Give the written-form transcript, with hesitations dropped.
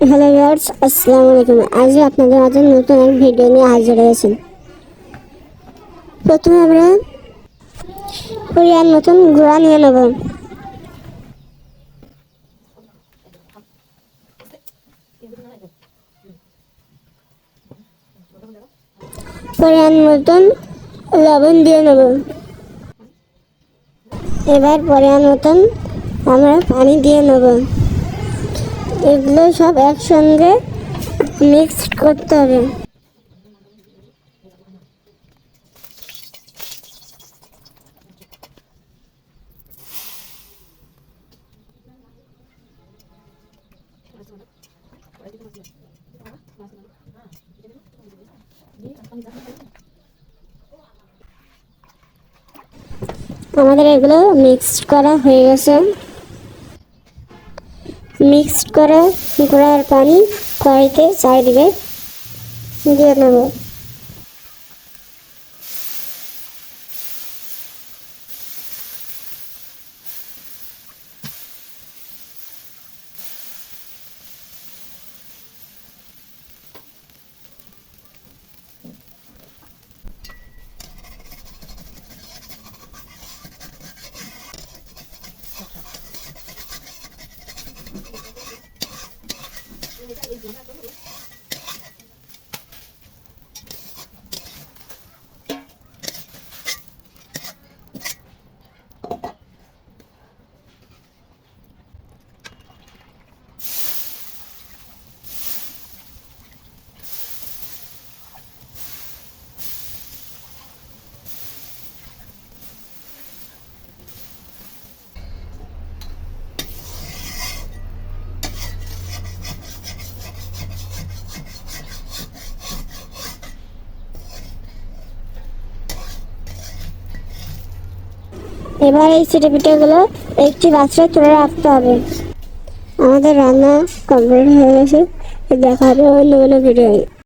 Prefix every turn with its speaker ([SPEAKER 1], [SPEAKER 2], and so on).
[SPEAKER 1] Hello viewers, আসসালামু আলাইকুম। আজ আপনাদের মাঝে নতুন এক ভিডিও নিয়ে হাজির হয়েছি। প্রথমে আমরা কোরিয়ান নতুন গুঁড়া নিয়ে নেব। কোরিয়ান নতুন লবণ দিয়ে নেব। এবার পরিমাণ মতন আমরা পানি দিয়ে নেব। এগুলো সব একসঙ্গে মিক্স করতে হবে। আমাদের এগুলো মিক্সড করা হয়ে গেছে। মিক্সড করে গুঁড়ার পানি কড়াইতে চারিদিকে দিয়ে নেব। এবার এই চিটে পিঠেগুলো একটি পাত্রে তুলে রাখতে হবে। আমাদের রান্না কমপ্লিট হয়ে গেছে। দেখা হবে অন্য কোনো ভিডিও।